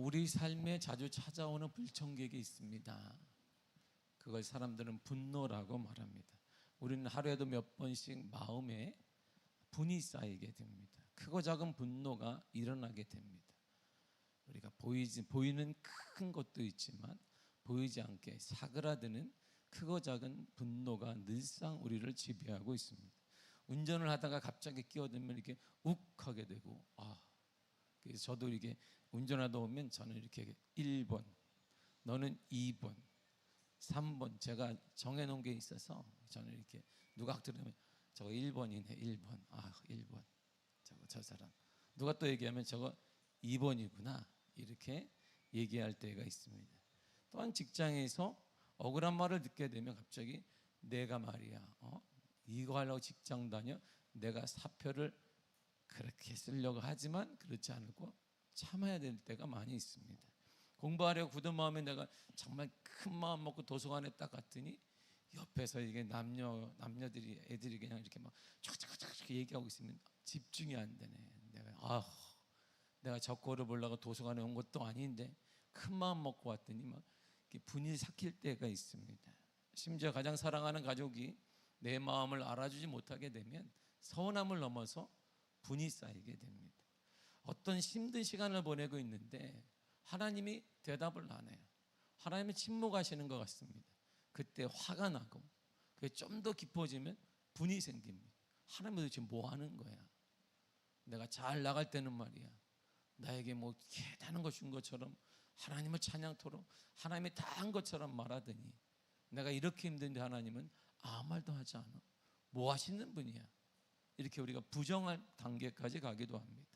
우리 삶에 자주 찾아오는 불청객이 있습니다. 그걸 사람들은 분노라고 말합니다. 우리는 하루에도 몇 번씩 마음에 분이 쌓이게 됩니다. 크고 작은 분노가 일어나게 됩니다. 우리가 보이는 큰 것도 있지만 보이지 않게 사그라드는 크고 작은 분노가 늘상 우리를 지배하고 있습니다. 운전을 하다가 갑자기 끼어들면 이렇게 욱하게 되고, 그래서 저도 이렇게 운전하다 보면 저는 이렇게 1번, 너는 2번, 3번 제가 정해놓은 게 있어서 저는 이렇게 누가 들으면 저거 1번이네, 1번, 1번, 저 사람. 누가 또 얘기하면 저거 2번이구나, 이렇게 얘기할 때가 있습니다. 또한 직장에서 억울한 말을 듣게 되면 갑자기 내가 말이야, 이거 하려고 직장 다녀, 내가 사표를 그렇게 쓰려고 하지만 그렇지 않고 참아야 될 때가 많이 있습니다. 공부하려고 굳은 마음에 내가 정말 큰 마음 먹고 도서관에 딱 갔더니 옆에서 이게 남녀들이 애들이 그냥 이렇게 막 촥촥촥 얘기하고 있으면 집중이 안 되네. 내가 적고를 보려고 도서관에 온 것도 아닌데 큰 마음 먹고 왔더니 막 분이 삭힐 때가 있습니다. 심지어 가장 사랑하는 가족이 내 마음을 알아주지 못하게 되면 서운함을 넘어서 분이 쌓이게 됩니다. 어떤 힘든 시간을 보내고 있는데 하나님이 대답을 안 해요. 하나님이 침묵하시는 것 같습니다. 그때 화가 나고 그게 좀 더 깊어지면 분이 생깁니다. 하나님 도대체 뭐 하는 거야? 내가 잘 나갈 때는 말이야, 나에게 뭐 대단한 것 준 것처럼 하나님을 찬양토록 하나님이 다 한 것처럼 말하더니 내가 이렇게 힘든데 하나님은 아무 말도 하지 않아. 뭐 하시는 분이야? 이렇게 우리가 부정할 단계까지 가기도 합니다.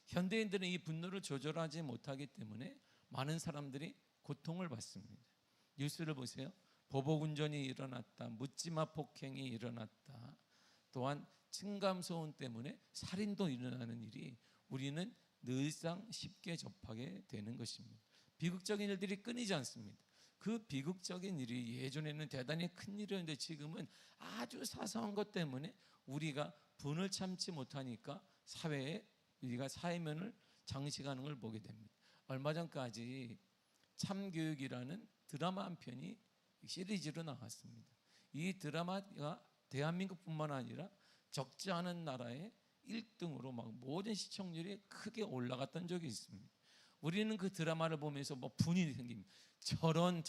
현대인들은 이 분노를 조절하지 못하기 때문에 많은 사람들이 고통을 받습니다. 뉴스를 보세요. 보복운전이 일어났다, 묻지마 폭행이 일어났다, 또한 층간소음 때문에 살인도 일어나는 일이 우리는 늘상 쉽게 접하게 되는 것입니다. 비극적인 일들이 끊이지 않습니다. 그 비극적인 일이 예전에는 대단히 큰 일이었는데 지금은 아주 사소한 것 때문에 우리가 분을 참지 못하니까 사회에 우리가 사회면을 장식하는 걸 보게 됩니다. 얼마 전까지 참교육이라는 드라마 한 편이 시리즈로 나왔습니다. 이 드라마가 대한민국뿐만 아니라 적지 않은 나라의 1등으로 막 모든 시청률이 크게 올라갔던 적이 있습니다. 우리는 그 드라마를 보면서 뭐 분이 생깁니다. 저런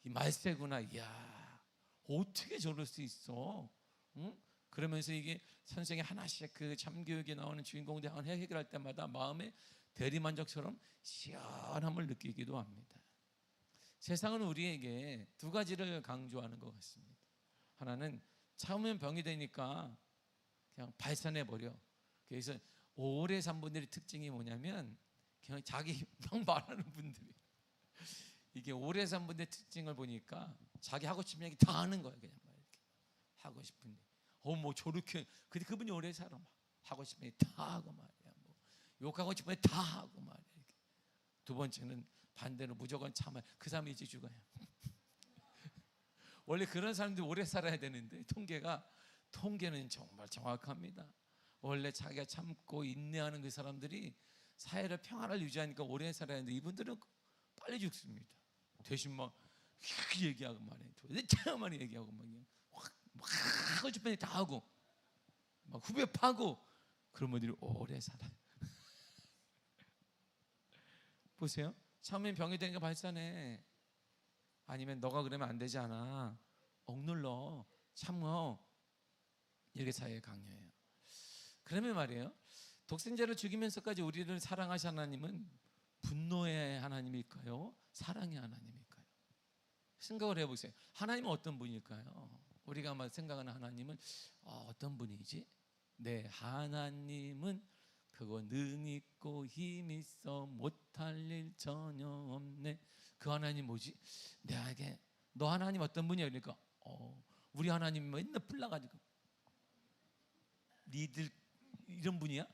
이 말세구나. 이야, 어떻게 저럴 수 있어? 응? 그러면서 이게 선생이 하나씩 그 참교육에 나오는 주인공들 하나 해결할 때마다 마음의 대리만족처럼 시원함을 느끼기도 합니다. 세상은 우리에게 두 가지를 강조하는 것 같습니다. 하나는 참으면 병이 되니까 그냥 발산해버려. 그래서 오래 산 분들의 특징이 뭐냐면 그냥 자기 병 말하는 분들이, 이게 오래 산 분들의 특징을 보니까 자기 하고 싶은 얘기 다 하는 거야. 그냥 막 이렇게 하고 싶은 얘기. 뭐 저렇게, 근데 그분이 오래 살아. 막 하고 싶은 얘기 다 하고 말이야. 뭐 욕하고 싶은 얘기 다 하고 말이야. 이렇게. 두 번째는 반대로 무조건 참아. 그 사람이 이제 죽어요. 원래 그런 사람들이 오래 살아야 되는데 통계는 정말 정확합니다. 원래 자기가 참고 인내하는 그 사람들이 사회를 평화를 유지하니까 오래 살아야 하는데 이분들은 빨리 죽습니다. 대신 막 얘기하고 말해. 참 많이 얘기하고 막 하고 싶은 얘기 다 하고 막 후배 파고 그런 분들이 오래 살아요. 보세요. 참으면 병이 되니까 발산해. 아니면 너가 그러면 안 되지 않아. 억눌러. 참어. 이렇게 사회에 강요해요. 그러면 말이에요, 독생자를 죽이면서까지 우리를 사랑하신 하나님은 분노의 하나님일까요? 사랑의 하나님일까요? 생각을 해보세요. 하나님은 어떤 분일까요? 우리가 막 생각하는 하나님은 어떤 분이지? 네, 하나님은 그거 능 있고 힘 있어 못할 일 전혀 없네. 그 하나님 뭐지? 내게 너 하나님 어떤 분이야? 그러니까 우리 하나님 맨날 불나가지고 니들 이런 분이야?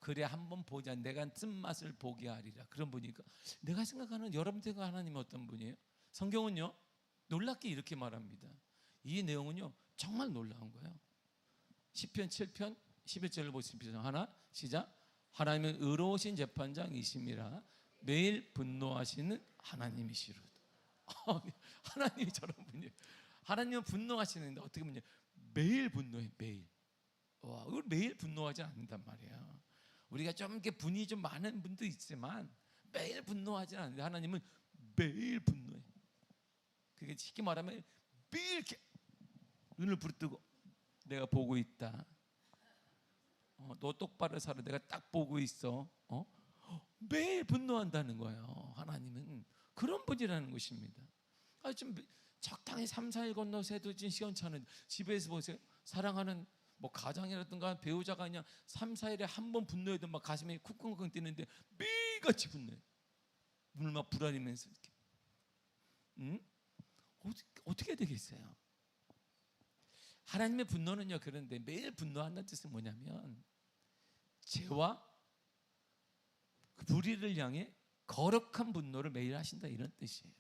그래 한번 보자. 내가 쓴맛을 보게 하리라. 그런 분이니까 내가 생각하는 여러분들과 하나님은 어떤 분이에요? 성경은요 놀랍게 이렇게 말합니다. 이 내용은요 정말 놀라운 거예요. 시편 7편 11절을 보십시오. 하나 시작. 하나님은 의로우신 재판장이심이라 매일 분노하시는 하나님이시로다. 하나님이 저런 분이에요. 하나님은 분노하시는데 어떻게 보면 매일 분노해. 매일. 와, 이걸 매일 분노하지 않는단 말이야. 우리가 좀 이렇게 분이 좀 많은 분도 있지만 매일 분노하지 않는데 하나님은 매일 분노해. 그게 쉽게 말하면 매일 이렇게 눈을 부릅뜨고 내가 보고 있다. 너 똑바로 살아. 내가 딱 보고 있어. 매일 분노한다는 거예요. 하나님은 그런 분이라는 것입니다. 좀 적당히 3, 4일 건너서도 시원찮은 집에서 보세요. 사랑하는 뭐 가장이라든가 배우자가 그냥 3, 4일에 한 번 분노해도 막 가슴이 쿵쿵쿵 뛰는데 매일같이 분노해. 눈을 막 부라리면서 이렇게. 어떻게 되겠어요? 하나님의 분노는요, 그런데 매일 분노한다는 뜻은 뭐냐면 죄와 그 불의를 향해 거룩한 분노를 매일 하신다, 이런 뜻이에요.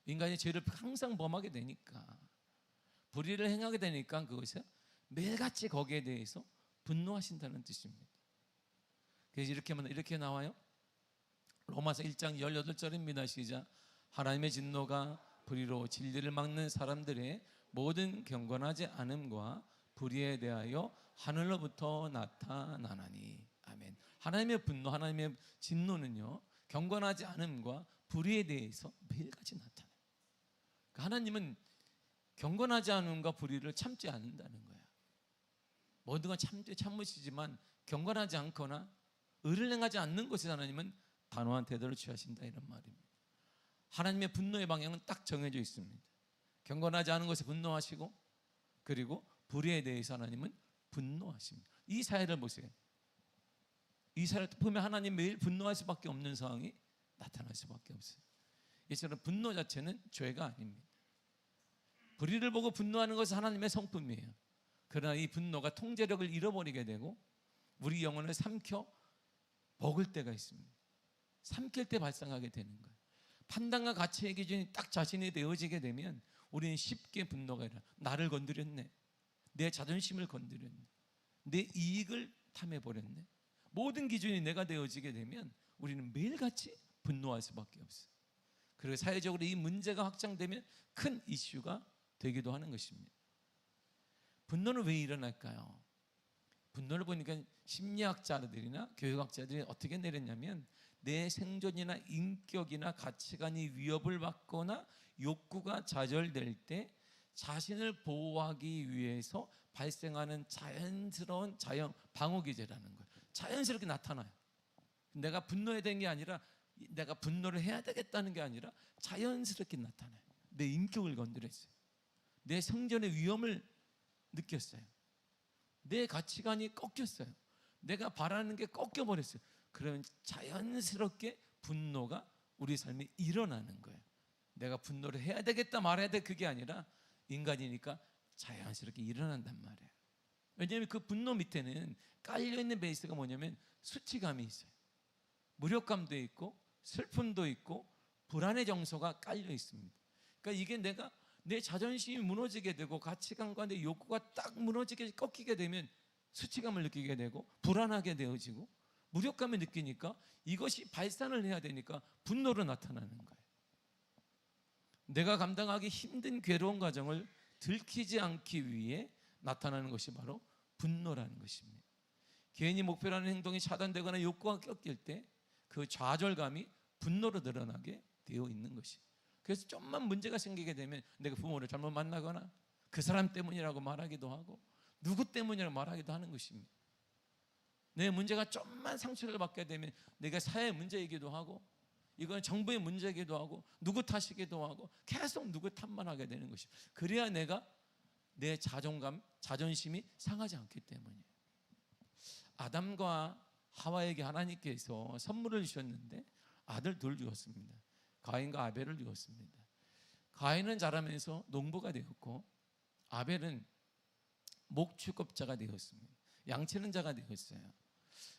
인간이 죄를 항상 범하게 되니까, 불의를 행하게 되니까 그것이 매일같이 거기에 대해서 분노하신다는 뜻입니다. 그래서 이렇게 나와요. 로마서 1장 18절입니다. 시작. 하나님의 진노가 불의로 진리를 막는 사람들의 모든 경건하지 않음과 불의에 대하여 하늘로부터 나타나나니. 아멘. 하나님의 분노, 하나님의 진노는요, 경건하지 않음과 불의에 대해서 매일같이 나타나요. 그러니까 하나님은 경건하지 않음과 불의를 참지 않는다는 거예요. 모든 건 참으시지만 경건하지 않거나 의를 행하지 않는 것에 하나님은 단호한 태도를 취하신다, 이런 말입니다. 하나님의 분노의 방향은 딱 정해져 있습니다. 경건하지 않은 것에 분노하시고, 그리고 불의에 대해서 하나님은 분노하십니다. 이 사회를 보세요. 이 사회를 보면 하나님 매일 분노할 수밖에 없는 상황이 나타날 수밖에 없어요. 이처럼 분노 자체는 죄가 아닙니다. 불의를 보고 분노하는 것은 하나님의 성품이에요. 그러나 이 분노가 통제력을 잃어버리게 되고 우리 영혼을 삼켜 먹을 때가 있습니다. 삼킬 때 발생하게 되는 거예요. 판단과 가치의 기준이 딱 자신이 되어지게 되면 우리는 쉽게 분노가 일어나. 나를 건드렸네. 내 자존심을 건드렸네. 내 이익을 탐해버렸네. 모든 기준이 내가 되어지게 되면 우리는 매일같이 분노할 수밖에 없어요. 그리고 사회적으로 이 문제가 확장되면 큰 이슈가 되기도 하는 것입니다. 분노는 왜 일어날까요? 분노를 보니까 심리학자들이나 교육학자들이 어떻게 내렸냐면 내 생존이나 인격이나 가치관이 위협을 받거나 욕구가 좌절될 때 자신을 보호하기 위해서 발생하는 자연스러운 자연 방어 기제라는 거예요. 자연스럽게 나타나요. 내가 분노해야 되는 게 아니라, 내가 분노를 해야 되겠다는 게 아니라 자연스럽게 나타나요. 내 인격을 건드렸어요. 내 생존의 위험을 느꼈어요. 내 가치관이 꺾였어요. 내가 바라는 게 꺾여버렸어요. 그러면 자연스럽게 분노가 우리 삶에 일어나는 거예요. 내가 분노를 해야 되겠다 말해야 돼, 그게 아니라 인간이니까 자연스럽게 일어난단 말이에요. 왜냐하면 그 분노 밑에는 깔려있는 베이스가 뭐냐면 수치감이 있어요. 무력감도 있고 슬픔도 있고 불안의 정서가 깔려 있습니다. 그러니까 이게 내 자존심이 무너지게 되고 가치관과 내 욕구가 딱 무너지게 꺾이게 되면 수치감을 느끼게 되고 불안하게 되어지고 무력감을 느끼니까 이것이 발산을 해야 되니까 분노로 나타나는 거예요. 내가 감당하기 힘든 괴로운 과정을 들키지 않기 위해 나타나는 것이 바로 분노라는 것입니다. 개인이 목표라는 행동이 차단되거나 욕구가 꺾일 때 그 좌절감이 분노로 드러나게 되어 있는 것이에요. 그래서 좀만 문제가 생기게 되면 내가 부모를 잘못 만나거나 그 사람 때문이라고 말하기도 하고 누구 때문이라고 말하기도 하는 것입니다. 내 문제가 좀만 상처를 받게 되면 내가 사회의 문제이기도 하고 이건 정부의 문제이기도 하고 누구 탓이기도 하고 계속 누구 탓만 하게 되는 것입니다. 그래야 내가 내 자존심이 상하지 않기 때문이에요. 아담과 하와에게 하나님께서 선물을 주셨는데 아들 둘 주었습니다. 가인과 아벨을 주었습니다. 가인은 자라면서 농부가 되었고 아벨은 목축업자가 되었습니다. 양치는 자가 되었어요.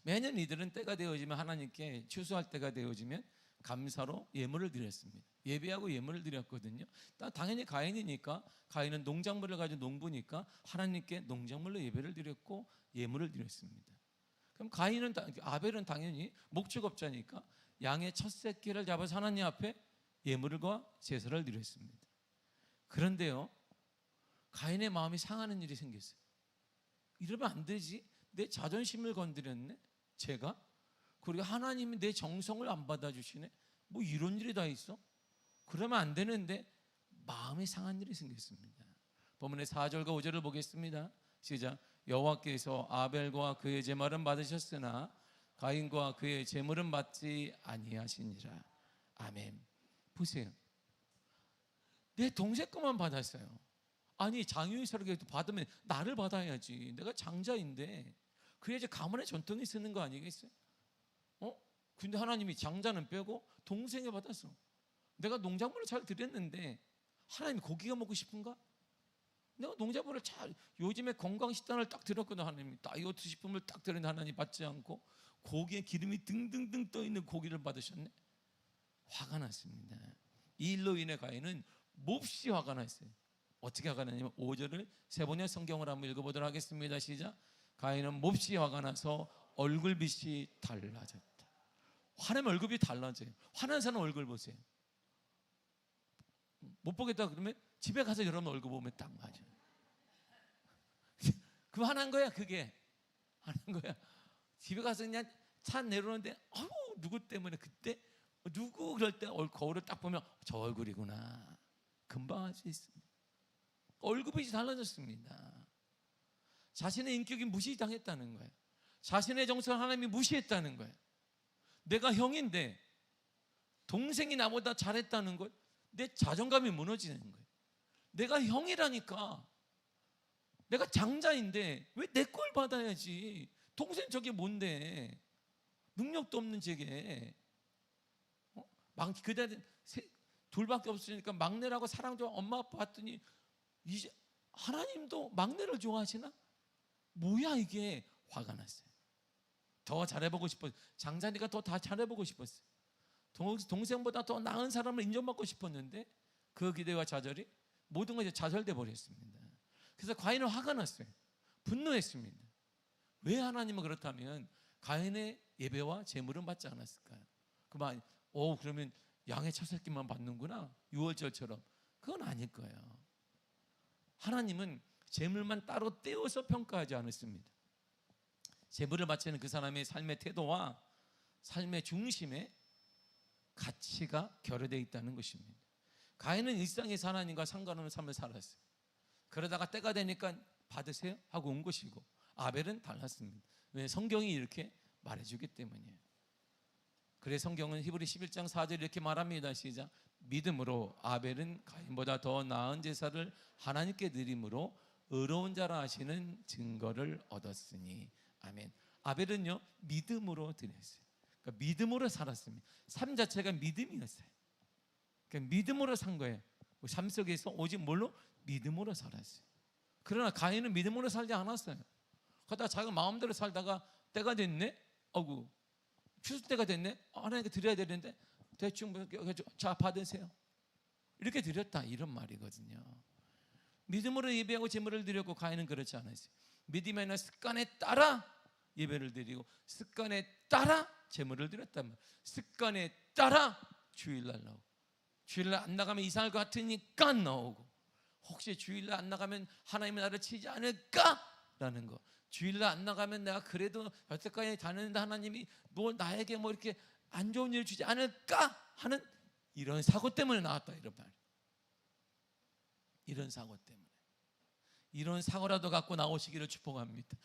매년 이들은 때가 되어지면 하나님께 추수할 때가 되어지면 감사로 예물을 드렸습니다. 예배하고 예물을 드렸거든요. 당연히 가인이니까, 가인은 농작물을 가지고 농부니까 하나님께 농작물로 예배를 드렸고 예물을 드렸습니다. 그럼 아벨은 당연히 목축업자니까 양의 첫 새끼를 잡아서 하나님 앞에 예물과 제사를 드렸습니다. 그런데요, 가인의 마음이 상하는 일이 생겼어요. 이러면 안 되지. 내 자존심을 건드렸네, 제가. 그리고 하나님이 내 정성을 안 받아주시네. 뭐 이런 일이 다 있어? 그러면 안 되는데 마음이 상한 일이 생겼습니다. 본문의 4절과 5절을 보겠습니다. 시작. 여호와께서 아벨과 그의 제물은 받으셨으나 가인과 그의 제물은 받지 아니하시니라. 아멘. 보세요. 내 동생 것만 받았어요. 아니, 장유의사라도 받으면 나를 받아야지. 내가 장자인데 그래야지 가문의 전통이 쓰는 거 아니겠어요? 근데 하나님이 장자는 빼고 동생을 받았어. 내가 농작물을 잘 드렸는데 하나님이 고기가 먹고 싶은가? 내가 농작물을 잘, 요즘에 건강식단을 딱 들었거든. 하나님이 다이어트 식품을 딱 들었는데 하나님 받지 않고 고기에 기름이 등등등 떠있는 고기를 받으셨네. 화가 났습니다. 이 일로 인해 가인은 몹시 화가 났어요. 어떻게 화가 났냐면 5절을 세 번의 성경을 한번 읽어보도록 하겠습니다. 시작. 가인은 몹시 화가 나서 얼굴빛이 달라졌다. 화내면 얼굴이 달라져요. 화난 사람 얼굴 보세요. 못 보겠다 그러면 집에 가서 여러분 얼굴 보면 딱 맞아. 그럼 화난 거야. 그게 화난 거야. 집에 가서 그냥 차 내려오는데 누구 때문에 그때 누구 그럴 때 거울을 딱 보면 저 얼굴이구나. 금방 알 수 있습니다. 얼굴빛이 달라졌습니다. 자신의 인격이 무시당했다는 거예요. 자신의 정성을 하나님이 무시했다는 거예요. 내가 형인데 동생이 나보다 잘했다는 걸, 내 자존감이 무너지는 거예요. 내가 형이라니까, 내가 장자인데 왜 내 걸 받아야지. 동생 저게 뭔데, 능력도 없는 제게. 그때 둘밖에 없으니까 막내라고 사랑 좀 엄마 아빠 봤더니 이제 하나님도 막내를 좋아하시나? 뭐야 이게. 화가 났어요. 더 잘해보고 싶었어요. 장자니까 더 다 잘해보고 싶었어요. 동생보다 더 나은 사람을 인정받고 싶었는데 그 기대와 좌절이 모든 것이 좌절돼 버렸습니다. 그래서 가인은 화가 났어요. 분노했습니다. 왜 하나님은 그렇다면 가인의 예배와 제물은 받지 않았을까요? 그만 그러면 양의 첫 새끼만 받는구나, 유월절처럼. 그건 아닐 거예요. 하나님은 제물만 따로 떼어서 평가하지 않았습니다. 제물을 바치는 그 사람의 삶의 태도와 삶의 중심에 가치가 결여되어 있다는 것입니다. 가인은 일상에서 하나님과 상관없는 삶을 살았어요. 그러다가 때가 되니까 받으세요 하고 온 것이고, 아벨은 달랐습니다. 왜? 성경이 이렇게 말해주기 때문이에요. 그래서 성경은 히브리 11장 4절 이렇게 말합니다. 시작. 믿음으로 아벨은 가인보다 더 나은 제사를 하나님께 드림으로 의로운 자라 하시는 증거를 얻었으니. 아멘. 아벨은요 믿음으로 드렸어요. 그러니까 믿음으로 살았습니다. 삶 자체가 믿음이었어요. 그러니까 믿음으로 산 거예요. 삶 속에서 오직 뭘로? 믿음으로 살았어요. 그러나 가인은 믿음으로 살지 않았어요. 그러다가 자기 마음대로 살다가 때가 됐네. 추수 때가 됐네. 하나님께 드려야 되는데 대충 자 받으세요. 이렇게 드렸다, 이런 말이거든요. 믿음으로 예배하고 제물을 드렸고, 가인은 그렇지 않았어요. 믿음이 아니라 습관에 따라 예배를 드리고 습관에 따라 제물을 드렸단 말이에요. 습관에 따라 주일날 나오고, 주일날 안 나가면 이상할 것 같으니까 나오고, 혹시 주일날 안 나가면 하나님은 나를 치지 않을까라는 거, 주일날 안 나가면 내가 그래도 여태까지 다녔는데 하나님이 나에게 이렇게 안 좋은 일을 주지 않을까 하는 이런 사고 때문에 나왔다, 이런 말. 이런 사고 때문에. 이런 사고라도 갖고 나오시기를 축복합니다.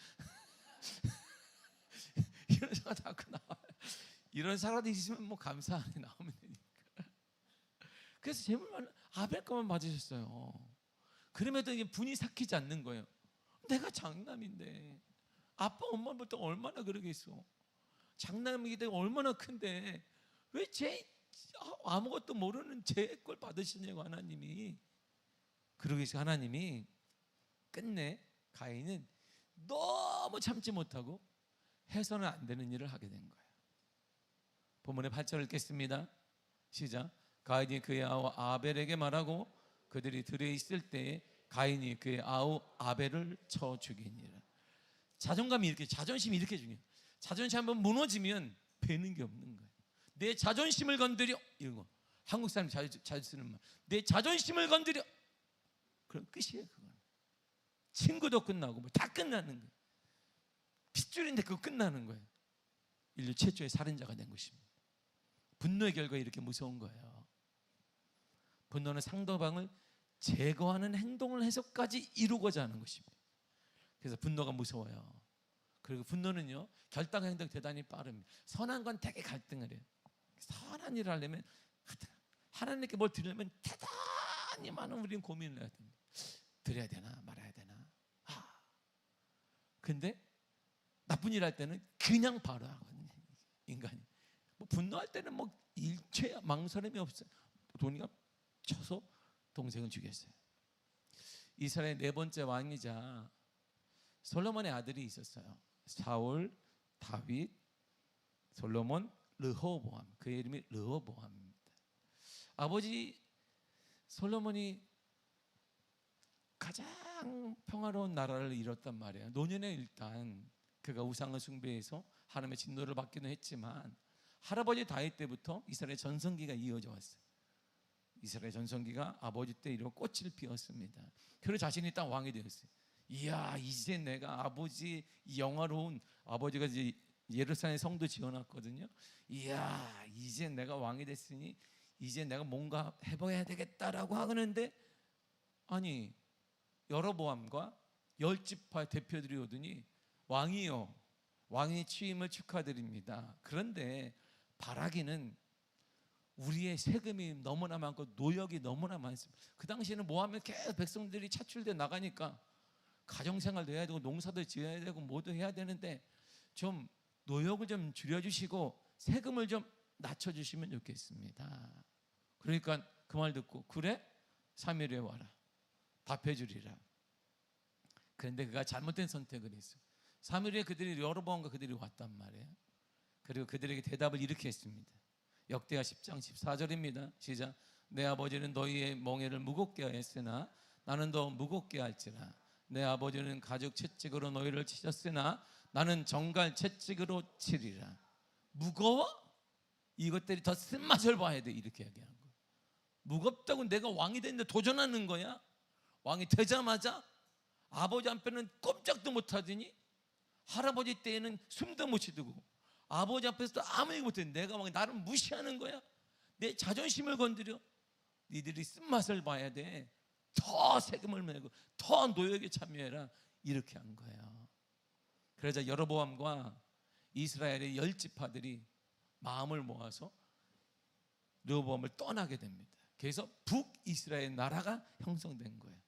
이런 사고 갖고 나와요. 이런 사고라도 있으면 감사하게 나오면 되니까. 그래서 제물만 아벨 것만 받으셨어요. 그럼에도 이게 분이 삭히지 않는 거예요. 내가 장남인데, 아빠 엄마부터 얼마나 그러겠어. 장남이기 때문에 얼마나 큰데 왜 아무것도 모르는 제 걸 받으시냐고 하나님이. 그러기 위해서 하나님이 끝내 가인은 너무 참지 못하고 해서는 안 되는 일을 하게 된 거예요. 본문의 8절을 읽겠습니다. 시작. 가인이 그의 아우 아벨에게 말하고 그들이 들에 있을 때에 가인이 그의 아우 아벨을 쳐 죽이니라. 자존심이 이렇게 중요해요. 자존심 한번 무너지면 배는 게 없는 거예요. 내 자존심을 건드려. 이런 거 한국 사람이 잘 쓰는 말. 내 자존심을 건드려. 그럼 끝이에요. 그건 친구도 끝나고 뭐 다 끝나는 거예요. 핏줄인데 그거 끝나는 거예요. 인류 최초의 살인자가 된 것입니다. 분노의 결과 이렇게 무서운 거예요. 분노는 상대방을 제거하는 행동을 해서까지 이루고자 하는 것입니다. 그래서 분노가 무서워요. 그리고 분노는요, 결단 행동 대단히 빠릅니다. 선한 건 되게 갈등을 해요. 선한 일을 하려면 하나님께 뭘 드리려면 대단히 많은 우리는 고민을 해야 됩니다. 드려야 되나 말아야 되나. 근데 나쁜 일 할 때는 그냥 바로 하거든요. 인간이 뭐 분노할 때는 뭐 일체 망설임이 없어요. 도니가 쳐서 동생을 죽였어요. 이스라엘 네 번째 왕이자 솔로몬의 아들이 있었어요. 사울, 다윗, 솔로몬, 르호보암. 그의 이름이 르호보암입니다. 아버지 솔로몬이 가장 평화로운 나라를 이뤘단 말이에요. 노년에 일단 그가 우상을 숭배해서 하나님의 진노를 받기는 했지만 할아버지 다윗 때부터 이스라엘 전성기가 이어져 왔어요. 이스라엘 전성기가 아버지 때 이루어 꽃을 피웠습니다. 그리고 자신이 딱 왕이 되었어요. 이야, 이제 내가 아버지 영화로운 아버지가 이제 예루살렘 성도 지어놨거든요. 이야, 이제 내가 왕이 됐으니 이제 내가 뭔가 해봐야 되겠다라고 하는데, 아니 여로보암과 열 지파 대표들이 오더니 왕이요, 왕의 취임을 축하드립니다. 그런데 바라기는 우리의 세금이 너무나 많고 노역이 너무나 많습니다. 그 당시에는 모하면 계속 백성들이 차출돼 나가니까 가정생활도 해야 되고 농사도 지어야 되고 뭐도 해야 되는데 좀 노역을 좀 줄여주시고 세금을 좀 낮춰주시면 좋겠습니다. 그러니까 그 말 듣고 그래? 사무엘에 와라, 답해주리라. 그런데 그가 잘못된 선택을 했어요. 사무엘에 그들이 여로보암과 그들이 왔단 말이에요. 그리고 그들에게 대답을 이렇게 했습니다. 역대하 10장 14절입니다. 시작. 내 아버지는 너희의 멍에를 무겁게 하였으나 나는 더 무겁게 할지라. 내 아버지는 가죽 채찍으로 너희를 치셨으나 나는 정갈 채찍으로 치리라. 무거워? 이것들이 더 쓴맛을 봐야 돼. 이렇게 얘기한 거예요. 무겁다고 내가 왕이 됐는데 도전하는 거야? 왕이 되자마자 아버지 앞에는 꼼짝도 못하더니 할아버지 때에는 숨도 못 쉬고 아버지 앞에서도 아무 얘기 못해. 내가 왕이 나를 무시하는 거야? 내 자존심을 건드려? 니들이 쓴맛을 봐야 돼. 더 세금을 내고 더 노역에 참여해라. 이렇게 한 거예요. 그러자 여로보암과 이스라엘의 열 지파들이 마음을 모아서 르호보암을 떠나게 됩니다. 그래서 북이스라엘 나라가 형성된 거예요.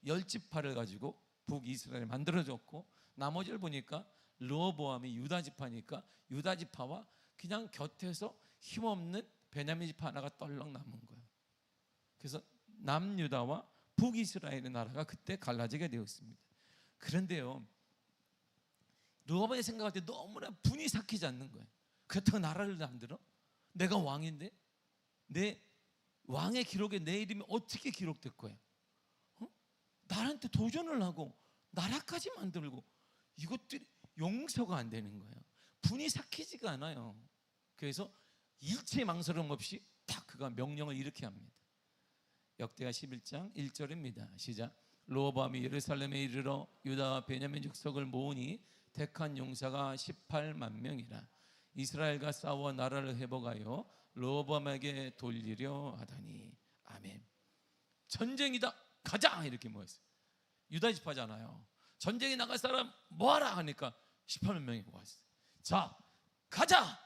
열 지파를 가지고 북이스라엘을 만들어졌고, 나머지를 보니까 르호보암이 유다 지파니까 유다 지파와 그냥 곁에서 힘없는 베냐민 지파 하나가 떨렁 남은 거예요. 그래서 남유다와 북이스라엘의 나라가 그때 갈라지게 되었습니다. 그런데요, 르호보암이 생각할 때 너무나 분이 삭히지 않는 거예요. 그렇다고 나라를 만들어? 내가 왕인데 내 왕의 기록에 내 이름이 어떻게 기록될 거야? 나한테 도전을 하고 나라까지 만들고 이것들이 용서가 안 되는 거예요. 분이 삭히지가 않아요. 그래서 일체 망설임 없이 딱 그가 명령을 이렇게 합니다. 역대하 11장 1절입니다. 시작. 르호보암이 예루살렘에 이르러 유다와 베냐민 족속을 모으니 택한 용사가 18만 명이라. 이스라엘과 싸워 나라를 회복하여 르호보암에게 돌리려 하다니. 아멘. 전쟁이다, 가자, 이렇게 모였어요. 유다 지파잖아요. 전쟁에 나갈 사람 모아라 하니까 18만 명이 모았어요. 자, 가자.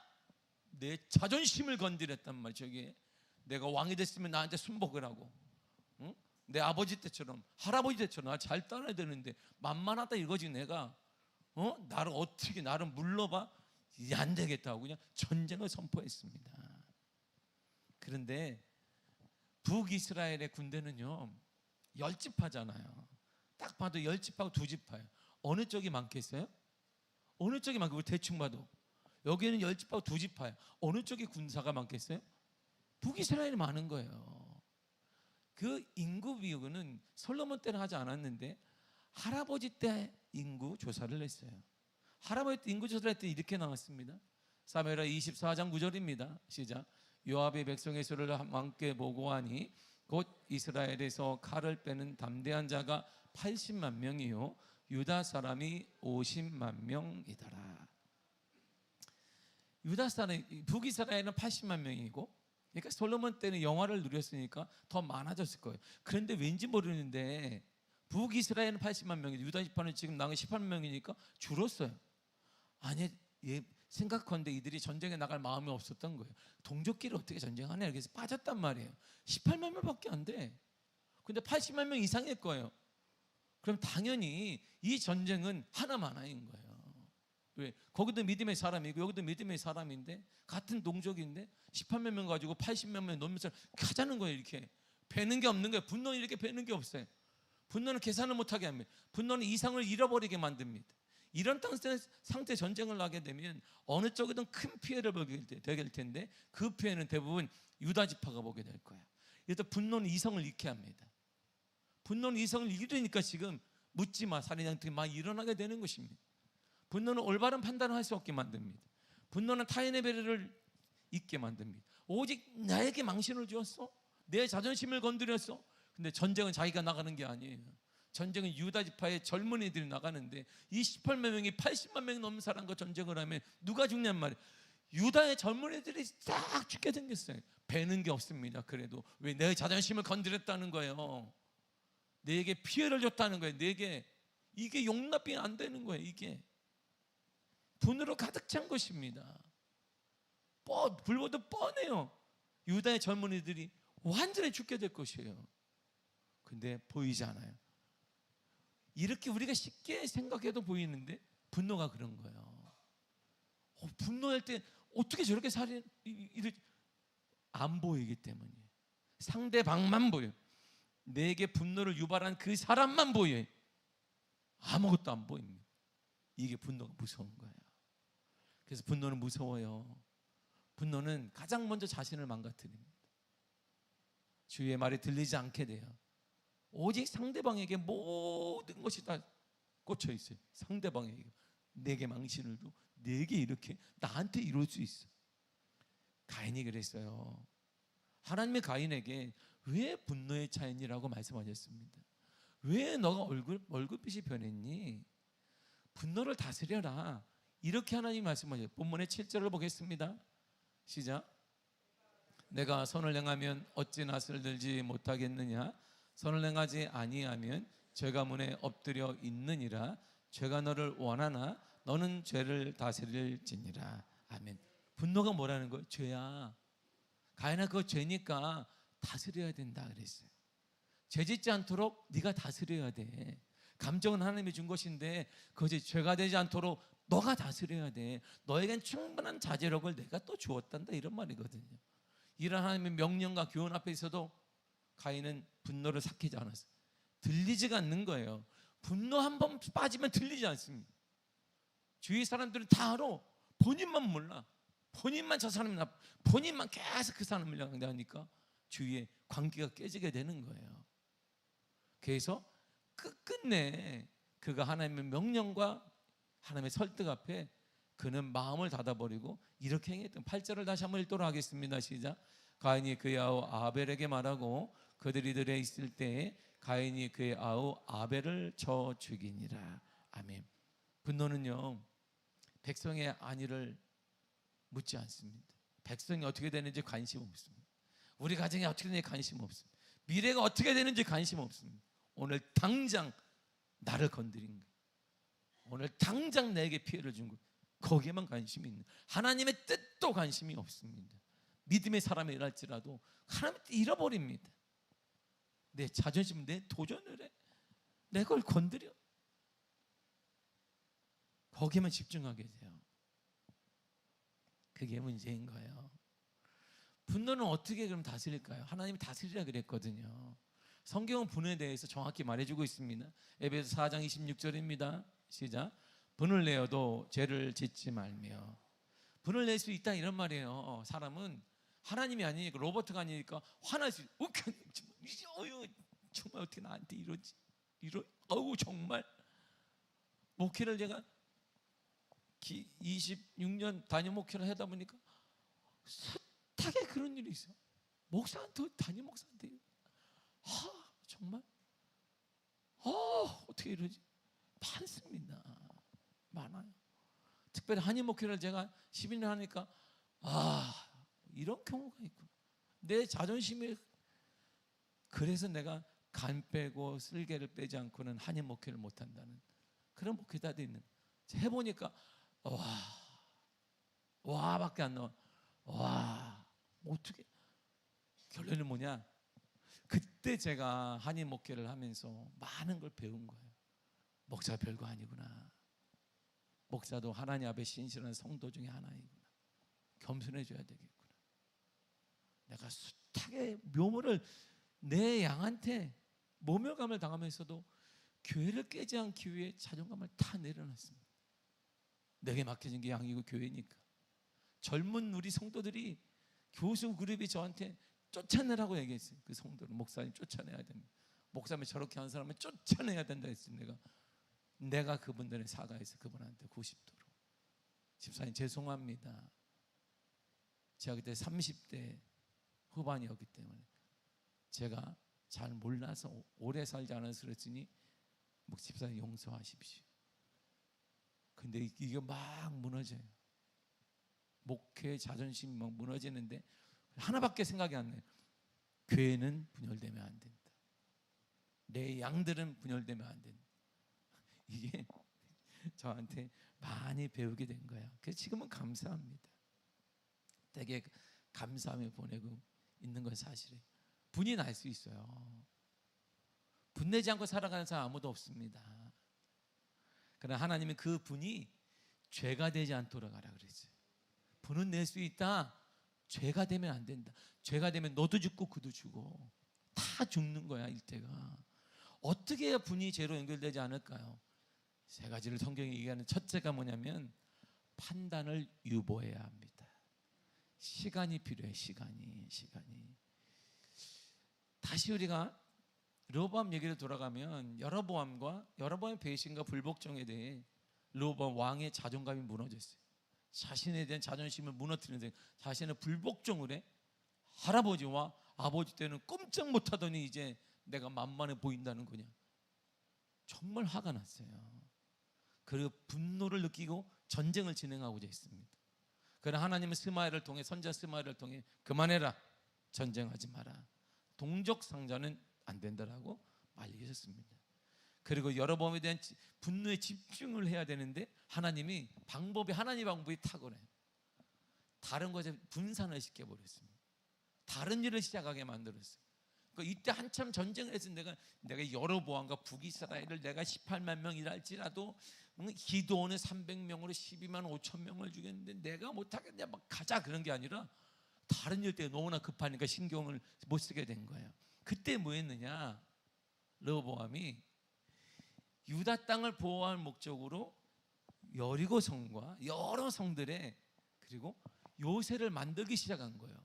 내 자존심을 건드렸단 말이죠. 저게 내가 왕이 됐으면 나한테 순복을 하고, 응? 내 아버지 때처럼 할아버지 때처럼 나 잘 따라야 되는데 만만하다 이거지. 내가 나를 어떻게 나를 물러봐? 이제 안 되겠다고 그냥 전쟁을 선포했습니다. 그런데 북이스라엘의 군대는요, 열 지파잖아요. 딱 봐도 열 지파고 두 지파예요. 어느 쪽이 많겠어요? 어느 쪽이 많겠어요? 대충 봐도 여기는 열 지파고 두 지파예요. 어느 쪽이 군사가 많겠어요? 북이스라엘이 많은 거예요. 그 인구 비교는 솔로몬 때는 하지 않았는데 할아버지 때 인구 조사를 했어요. 할아버지 때 인구 조사를 할 때 이렇게 나왔습니다. 사무엘하 24장 9절입니다. 시작. 요압이 백성의 수를 함께 보고하니 곧 이스라엘에서 칼을 빼는 담대한 자가 80만 명이요 유다 사람이 50만 명이더라. 유다 사람, 북이스라엘은 80만 명이고, 그러니까 솔로몬 때는 영화를 누렸으니까 더 많아졌을 거예요. 그런데 왠지 모르는데 북이스라엘은 80만 명이고 유다 지파는 지금 나가 18만 명이니까 줄었어요. 아니, 생각컨대 이들이 전쟁에 나갈 마음이 없었던 거예요. 동족끼리 어떻게 전쟁하냐 이렇게 해서 빠졌단 말이에요. 18만 명밖에 안 돼. 근데 80만 명 이상일 거예요. 그럼 당연히 이 전쟁은 하나만인 거예요. 왜? 거기도 믿음의 사람이고 여기도 믿음의 사람인데 같은 동족인데 18만 명 가지고 80만 명 넘으면서 하자는 거예요. 이렇게 배는 게 없는 거예요. 분노는 이렇게 배는 게 없어요. 분노는 계산을 못하게 합니다. 분노는 이상을 잃어버리게 만듭니다. 이런 상태 전쟁을 하게 되면 어느 쪽이든 큰 피해를 보게 될 텐데 그 피해는 대부분 유다 지파가 보게 될 거예요. 그래서 분노는 이성을 잃게 합니다. 분노는 이성을 잃으니까 지금 묻지마 살인장 등이 막 일어나게 되는 것입니다. 분노는 올바른 판단을 할 수 없게 만듭니다. 분노는 타인의 배려를 잊게 만듭니다. 오직 나에게 망신을 주었어? 내 자존심을 건드렸어? 근데 전쟁은 자기가 나가는 게 아니에요. 전쟁은 유다 지파의 젊은이들이 나가는데 이 18만 명이 80만 명이 넘는 사람과 전쟁을 하면 누가 죽냔 말이에요. 유다의 젊은이들이 딱 죽게 생겼어요. 배는 게 없습니다. 그래도 왜 내 자존심을 건드렸다는 거예요. 내게 피해를 줬다는 거예요. 내게 이게 용납이 안 되는 거예요. 이게 분으로 가득 찬 것입니다. 불보듯 뻔해요. 유다의 젊은이들이 완전히 죽게 될 것이에요. 근데 보이지 않아요. 이렇게 우리가 쉽게 생각해도 보이는데 분노가 그런 거예요. 분노할 때 어떻게 저렇게 안 보이기 때문이에요. 상대방만 보여요. 내게 분노를 유발한 그 사람만 보여요. 아무것도 안 보입니다. 이게 분노가 무서운 거예요. 그래서 분노는 무서워요. 분노는 가장 먼저 자신을 망가뜨립니다. 주위의 말이 들리지 않게 돼요. 오직 상대방에게 모든 것이 다 꽂혀 있어요. 상대방에게 내게 망신을 줘, 내게 이렇게 나한테 이럴 수 있어. 가인이 그랬어요. 하나님의 가인에게 왜 분노에 차이니라고 말씀하셨습니다. 왜 너가 얼굴빛이 변했니? 분노를 다스려라. 이렇게 하나님이 말씀하셨어요. 본문의 7절을 보겠습니다. 시작. 내가 선을 행하면 어찌 낯을 들지 못하겠느냐? 선을 행하지 아니하면 죄가 문에 엎드려 있느니라. 죄가 너를 원하나 너는 죄를 다스릴지니라. 아멘. 분노가 뭐라는 거예요? 죄야. 가인아, 그거 죄니까 다스려야 된다 그랬어요. 죄 짓지 않도록 네가 다스려야 돼. 감정은 하나님이 준 것인데 그것이 죄가 되지 않도록 너가 다스려야 돼. 너에겐 충분한 자제력을 내가 또 주었단다, 이런 말이거든요. 이런 하나님의 명령과 교훈 앞에 있어도 가인은 분노를 삭히지 않았어요. 들리지가 않는 거예요. 분노 한 번 빠지면 들리지 않습니다. 주위 사람들은 다 알아. 본인만 몰라. 본인만 저 사람이 나빠. 본인만 계속 그 사람을 향하니까 주위에 관계가 깨지게 되는 거예요. 그래서 끝끝내 그가 하나님의 명령과 하나님의 설득 앞에 그는 마음을 닫아버리고 이렇게 행했던 8절을 다시 한번 읽도록 하겠습니다. 시작. 가인이 그의 아우 아벨에게 말하고 그들이 들에 있을 때에 가인이 그의 아우 아벨을 쳐 죽이니라. 아멘. 분노는요, 백성의 안위를 묻지 않습니다. 백성이 어떻게 되는지 관심 없습니다. 우리 가정이 어떻게 되는지 관심 없습니다. 미래가 어떻게 되는지 관심 없습니다. 오늘 당장 나를 건드린 거예요. 오늘 당장 내게 피해를 준 거예요. 거기에만 관심이 있는, 하나님의 뜻도 관심이 없습니다. 믿음의 사람이랄지라도 하나님의 뜻 잃어버립니다. 내 자존심, 내 도전을 해, 내 걸 건드려, 거기에만 집중하게 돼요. 그게 문제인 거예요. 분노는 어떻게 그럼 다스릴까요? 하나님이 다스리라 그랬거든요. 성경은 분에 대해서 정확히 말해주고 있습니다. 에베소 4장 26절입니다. 시작. 분을 내어도 죄를 짓지 말며. 분을 낼 수 있다, 이런 말이에요. 사람은 하나님이 아니니까, 로버트가 아니니까 화날 수 있어요. 정말 어떻게 나한테 이러지? 어우, 정말 목회를 제가 26년 담임 목회를 하다 보니까 숱하게 그런 일이 있어요. 목사한테, 담임 목사한테 정말 어떻게 이러지? 많습니다. 많아요. 특별히 한인 목회를 제가 12년 하니까 이런 경우가 있구나. 내 자존심이, 그래서 내가 간 빼고 쓸개를 빼지 않고는 한인 목회를 못한다는 그런 목회자도 있는. 해보니까 와밖에 안 나와. 어떻게, 결론은 뭐냐? 그때 제가 한인 목회를 하면서 많은 걸 배운 거예요. 목사 별거 아니구나. 목사도 하나님 앞에 신실한 성도 중에 하나이구나. 겸손해져야 되겠구나. 내가 숱하게 묘모를 내 양한테 모멸감을 당하면서도 교회를 깨지 않기 위해 자존감을 다 내려놨습니다. 내게 맡겨진 게 양이고 교회니까. 젊은 우리 성도들이 교수 그룹이 저한테 쫓아내라고 얘기했어요. 그 성도를 목사님 쫓아내야 됩니다. 목사님 저렇게 한 사람을 쫓아내야 된다 했어요. 내가 그분들의 사과해서 그분한테 90도로 집사님 죄송합니다. 제가 그때 30대 후반이었기 때문에 제가 잘 몰라서 오래 살지 않아서 그랬으니 집사님 용서하십시오. 근데 이게 막 무너져요. 목회 자존심이 막 무너지는데 하나밖에 생각이 안 나요. 교회는 분열되면 안 된다. 내 양들은 분열되면 안 된다. 이게 저한테 많이 배우게 된 거예요. 그래서 지금은 감사합니다. 되게 감사하며 보내고 있는 건 사실이에요. 분이 날 수 있어요. 분내지 않고 살아가는 사람 아무도 없습니다. 그러나 하나님은 그 분이 죄가 되지 않도록 하라 그랬어요. 분은 낼 수 있다. 죄가 되면 안 된다. 죄가 되면 너도 죽고 그도 죽어. 다 죽는 거야, 일대가. 어떻게 해야 분이 죄로 연결되지 않을까요? 세 가지를 성경이 얘기하는 첫째가 뭐냐면 판단을 유보해야 합니다. 시간이 필요해. 시간이. 다시 우리가 르호보암 얘기를 돌아가면 여로보암의 배신과 불복종에 대해 르호보암 왕의 자존감이 무너졌어요. 자신에 대한 자존심을 무너뜨리는, 자신의 불복종을 해. 할아버지와 아버지 때는 꼼짝 못하더니 이제 내가 만만해 보인다는 거냐. 정말 화가 났어요. 그리고 분노를 느끼고 전쟁을 진행하고자 했습니다. 그러나 하나님은 스마엘을 통해, 선자 스마엘을 통해 그만해라, 전쟁하지 마라, 동족 상자는 안 된다라고 말리셨습니다. 그리고 여로보암에 대한 분노에 집중을 해야 되는데 하나님의 방법이 탁월해요. 다른 것에 분산을 시켜버렸습니다. 다른 일을 시작하게 만들었어요. 그러니까 이때 한참 전쟁을 해서 내가 여로보암과 북이스라엘을 내가 18만 명이랄지라도 기도원은 300명으로 12만 5천 명을 죽였는데 내가 못하겠냐, 막 가자, 그런 게 아니라 다른 일 때문에 너무나 급하니까 신경을 못 쓰게 된 거예요. 그때 뭐 했느냐, 르호보암이 유다 땅을 보호할 목적으로 여리고 성과 여러 성들에 그리고 요새를 만들기 시작한 거예요.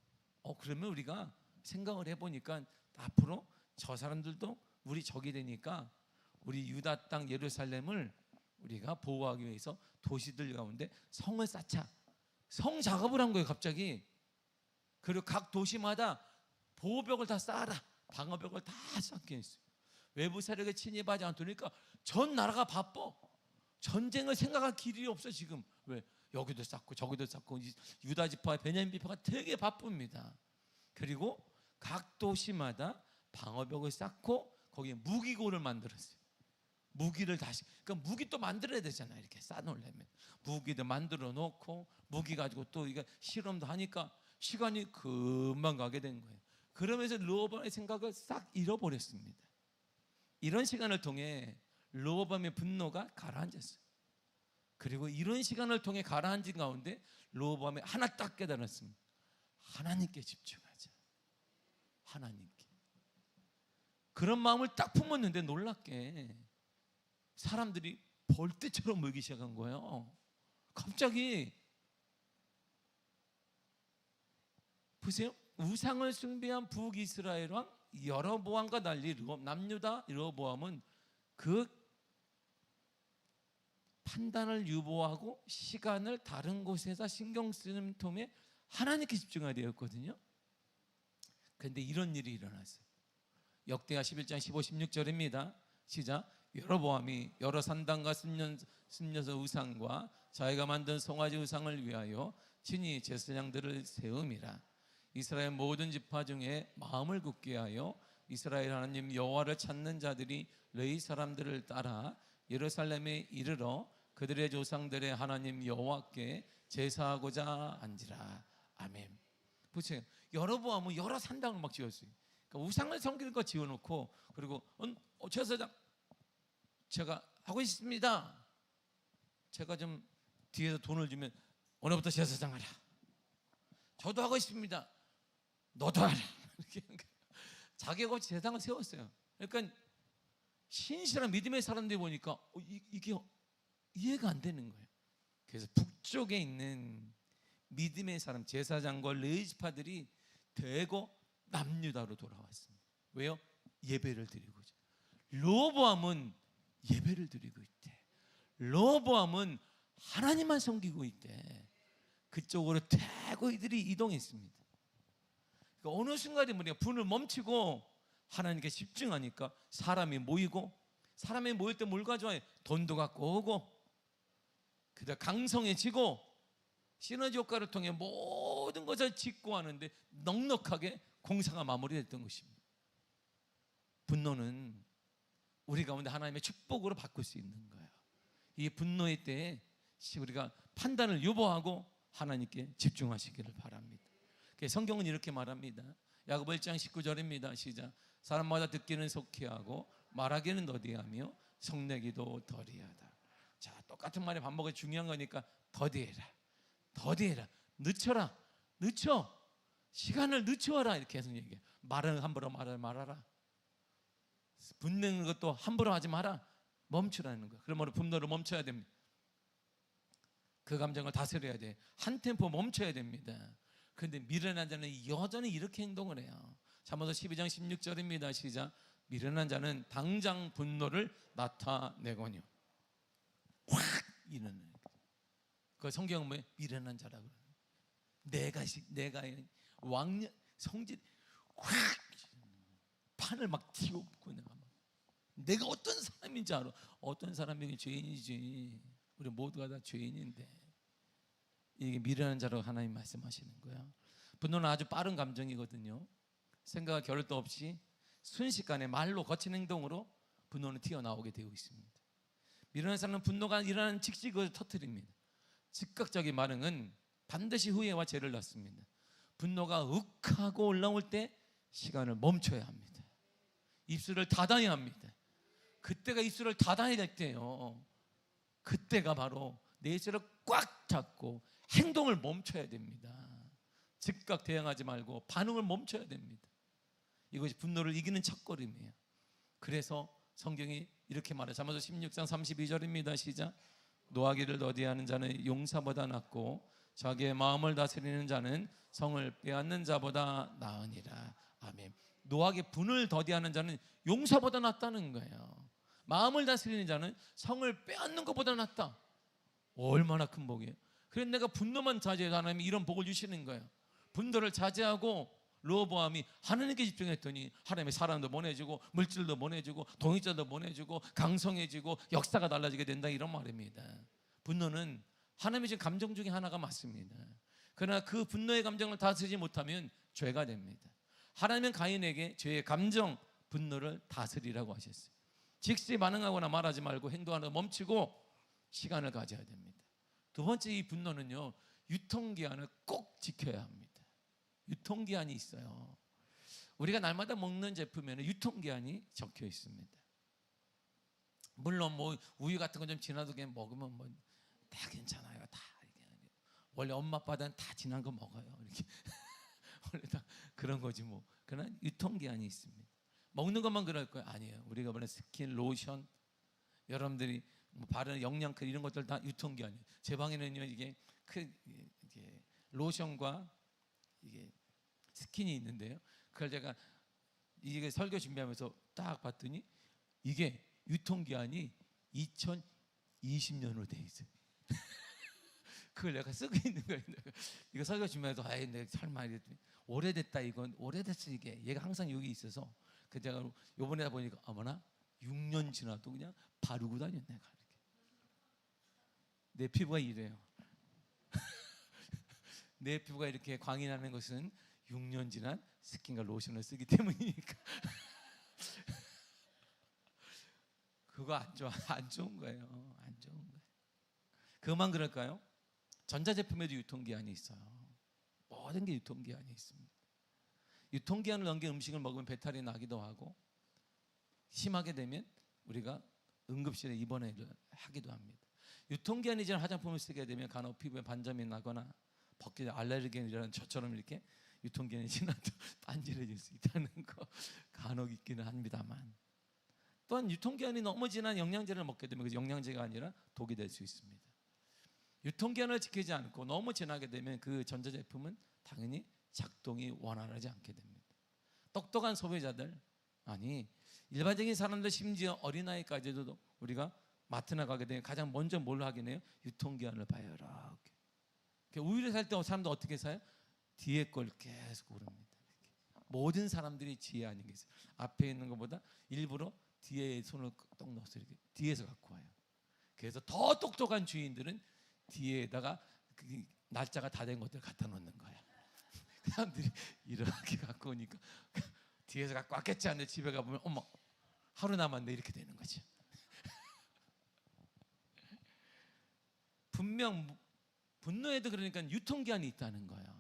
그러면 우리가 생각을 해보니까 앞으로 저 사람들도 우리 적이 되니까 우리 유다 땅 예루살렘을 우리가 보호하기 위해서 도시들 가운데 성을 쌓자. 성 작업을 한 거예요, 갑자기. 그리고 각 도시마다 보호벽을 다 쌓아라. 방어벽을 다 쌓게 했어요. 외부 세력에 침입하지 않도록. 전 나라가 바빠. 전쟁을 생각할 길이 없어 지금. 왜? 여기도 쌓고 저기도 쌓고. 유다 지파, 베냐민 지파가 되게 바쁩니다. 그리고 각 도시마다 방어벽을 쌓고 거기에 무기고를 만들었어요. 무기를 다시, 그러니까 무기 또 만들어야 되잖아요. 이렇게 쌓아놓으려면 무기도 만들어 놓고 무기 가지고 또 이거 실험도 하니까 시간이 금방 가게 된 거예요. 그러면서 르호보암의 생각을 싹 잃어버렸습니다. 이런 시간을 통해 르호보암의 분노가 가라앉았어요. 그리고 이런 시간을 통해 가라앉은 가운데 르호보암이 하나 딱 깨달았습니다. 하나님께 집중하자. 하나님께. 그런 마음을 딱 품었는데 놀랍게 사람들이 벌떼처럼 물기 시작한 거예요. 갑자기. 보세요. 우상을 숭배한 북이스라엘 왕 여로보암과 달리 남유다 여로보암은 그 판단을 유보하고 시간을 다른 곳에다 신경 쓰는 틈에 하나님께 집중해야 되었거든요. 그런데 이런 일이 일어났어요. 역대하 11장 15, 16절입니다. 시작. 여로보암이 여러 산당과 습려서 우상과 자기가 만든 송아지 우상을 위하여 친히 제사장들을 세움이라. 이스라엘 모든 지파 중에 마음을 굳게 하여 이스라엘 하나님 여호와를 찾는 자들이 레위 사람들을 따라 예루살렘에 이르러 그들의 조상들의 하나님 여호와께 제사하고자 한지라. 아멘. 보세요. 여로보암은 여러 산당을 막 지었어요. 그러니까 우상을 섬기는 거 지어놓고, 그리고 제사장 제가 하고 있습니다. 제가 좀 뒤에서 돈을 주면 오늘부터 제사장 하라. 저도 하고 있습니다. 너도 하라. 이렇게 자기가 제사장을 세웠어요. 그러니까 신실한 믿음의 사람들이 보니까 이게 이해가 안 되는 거예요. 그래서 북쪽에 있는 믿음의 사람 제사장과 레위 지파들이 대거 남유다로 돌아왔습니다. 왜요? 예배를 드리고자. 르호보암은 예배를 드리고 있대. 르호보암은 하나님만 섬기고 있대. 그쪽으로 대거 이들이 이동했습니다. 그러니까 어느 순간에 우리가 분을 멈추고 하나님께 집중하니까 사람이 모이고, 사람이 모일 때 뭘 가져와요? 돈도 갖고 오고, 그다음 강성해지고, 시너지 효과를 통해 모든 것을 짓고 하는데 넉넉하게 공사가 마무리됐던 것입니다. 분노는 우리 가운데 하나님의 축복으로 바꿀 수 있는 거예요. 이 분노의 때에 우리가 판단을 유보하고 하나님께 집중하시기를 바랍니다. 성경은 이렇게 말합니다. 야고보 1장 19절입니다. 시작. 사람마다 듣기는 속히하고 말하기는 더디하며 성내기도 더디하다. 자, 똑같은 말이 반복해 중요한 거니까 더디해라, 더디해라, 늦춰라, 늦춰, 시간을 늦춰라, 이렇게 해서 얘기해. 말은 함부로 말하라. 분내는 것도 함부로 하지 마라. 멈추라는 거야. 그러므로 분노를 멈춰야 됩니다. 그 감정을 다스려야 돼. 한 템포 멈춰야 됩니다. 그런데 미련한 자는 여전히 이렇게 행동을 해요. 잠언서 12장 16절입니다. 시작. 미련한 자는 당장 분노를 나타내거니와. 확 이러는. 그 성경은 뭐예요? 미련한 자라고. 내가 왕년 성질 확 판을 막 튀고 내가 어떤 사람인지 알아. 어떤 사람이 죄인이지. 우리 모두가 다 죄인인데. 이게 미련한 자라고 하나님 말씀하시는 거예요. 분노는 아주 빠른 감정이거든요. 생각과 겨를도 없이 순식간에 말로 거친 행동으로 분노는 튀어나오게 되어 있습니다. 미련한 사람은 분노가 일어나는 즉시 그것을 터뜨립니다. 즉각적인 반응은 반드시 후회와 죄를 낳습니다. 분노가 욱하고 올라올 때 시간을 멈춰야 합니다. 입술을 닫아야 합니다. 그때가 입술을 닫아야 될 때요. 그때가 바로 내 입술을 꽉 잡고 행동을 멈춰야 됩니다. 즉각 대응하지 말고 반응을 멈춰야 됩니다. 이것이 분노를 이기는 첫걸음이에요. 그래서 성경이 이렇게 말해요. 잠언서 16장 32절입니다. 시작. 노하기를 더디하는 자는 용사보다 낫고 자기의 마음을 다스리는 자는 성을 빼앗는 자보다 나으니라. 아멘. 노하기 분을 더디하는 자는 용사보다 낫다는 거예요. 마음을 다스리는 자는 성을 빼앗는 것보다 낫다. 얼마나 큰 복이에요. 그래서 내가 분노만 자제해도 하나님이 이런 복을 주시는 거예요. 분노를 자제하고 르호보암이 하나님께 집중했더니 하나님의 사람도 보내주고 물질도 보내주고 동역자도 보내주고 강성해지고 역사가 달라지게 된다, 이런 말입니다. 분노는 하나님의 주신 감정 중에 하나가 맞습니다. 그러나 그 분노의 감정을 다스리지 못하면 죄가 됩니다. 하나님은 가인에게 죄의 감정, 분노를 다스리라고 하셨어요. 즉시 반응하거나 말하지 말고 행동하는 멈추고 시간을 가져야 됩니다. 두 번째, 이 분노는요, 유통기한을 꼭 지켜야 합니다. 유통기한이 있어요. 우리가 날마다 먹는 제품에는 유통기한이 적혀 있습니다. 물론 뭐 우유 같은 거 좀 지나도 그냥 먹으면 뭐 다 괜찮아요. 다 원래 엄마 아빠는 다 지난 거 먹어요. 이렇게 원래 다 그런 거지 뭐. 그러나 유통기한이 있습니다. 먹는 것만 그럴 거예요? 아니에요. 우리가 보는 스킨, 로션, 여러분들이 뭐 바르는 영양크 이런 것들 다 유통기한이에요. 제 방에는요, 이게 로션과 이게 스킨이 있는데요. 그걸 제가 이게 설교 준비하면서 딱 봤더니 이게 유통기한이 20년으로 돼 있어요. 그걸 내가 쓰고 있는 거예요. 이거 설교 주면서 아이 내가 설마 이랬더니 오래됐다. 이건 오래됐어. 이게 얘가 항상 여기 있어서 그 제가 요번에 보니까 어머나 6년 지나도 그냥 바르고 다녔네. 내가 이렇게 내 피부가 이래요. 내 피부가 이렇게 광이 나는 것은 6년 지난 스킨과 로션을 쓰기 때문이니까. 그거 안 좋은 거예요. 안 좋은 거예요. 그만 그럴까요? 전자제품에도 유통기한이 있어요. 모든 게 유통기한이 있습니다. 유통기한을 넘긴 음식을 먹으면 배탈이 나기도 하고 심하게 되면 우리가 응급실에 입원을 하기도 합니다. 유통기한이 지난 화장품을 쓰게 되면 간혹 피부에 반점이 나거나 벗기자 알레르겐이라는 저처럼 이렇게 유통기한이 지나도 반질해질 수 있다는 거 간혹 있기는 합니다만, 또한 유통기한이 너무 지난 영양제를 먹게 되면 그 영양제가 아니라 독이 될 수 있습니다. 유통기한을 지키지 않고 너무 지나게 되면 그 전자제품은 당연히 작동이 원활하지 않게 됩니다. 똑똑한 소비자들, 아니 일반적인 사람들, 심지어 어린아이까지도 우리가 마트 나가게 되면 가장 먼저 뭘 하긴 해요? 유통기한을 봐요. 이렇게 우유를 살 때 사람들 어떻게 사요? 뒤에 걸 계속 고릅니다. 모든 사람들이 지혜 아닌 게 있어요. 앞에 있는 것보다 일부러 뒤에 손을 똑 넣어서 이렇게 뒤에서 갖고 와요. 그래서 더 똑똑한 주인들은 뒤에다가 그 날짜가 다 된 것들 갖다 놓는 거야. 그 사람들이 이렇게 갖고 오니까 뒤에서 갖고 왔겠지 않는데 집에 가보면 어머 하루 남았네 이렇게 되는 거지. 분명 분노에도 그러니까 유통기한이 있다는 거예요.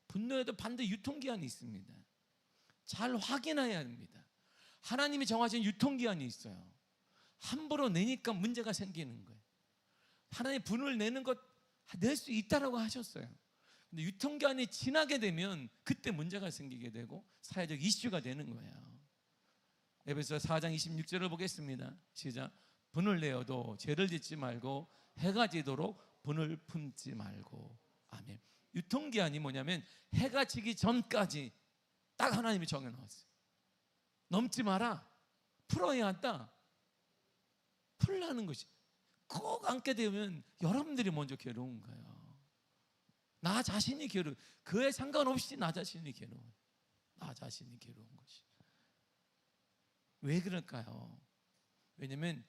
분노에도 반드시 유통기한이 있습니다. 잘 확인해야 합니다. 하나님이 정하신 유통기한이 있어요. 함부로 내니까 문제가 생기는 거예요. 하나님 분을 내는 것 낼 수 있다라고 하셨어요. 근데 유통기한이 지나게 되면 그때 문제가 생기게 되고 사회적 이슈가 되는 거예요. 에베소서 4장 26절을 보겠습니다. 시작. 분을 내어도 죄를 짓지 말고 해가 지도록 분을 품지 말고. 아멘. 유통기한이 뭐냐면 해가 지기 전까지 딱 하나님이 정해놓았어요. 넘지 마라. 풀어야 한다. 풀라는 것이. 꼭 안게 되면 여러분들이 먼저 괴로운 거예요. 나 자신이 괴로워. 그에 상관없이 나 자신이 괴로워. 나 자신이 괴로운 것이. 왜 그럴까요? 왜냐면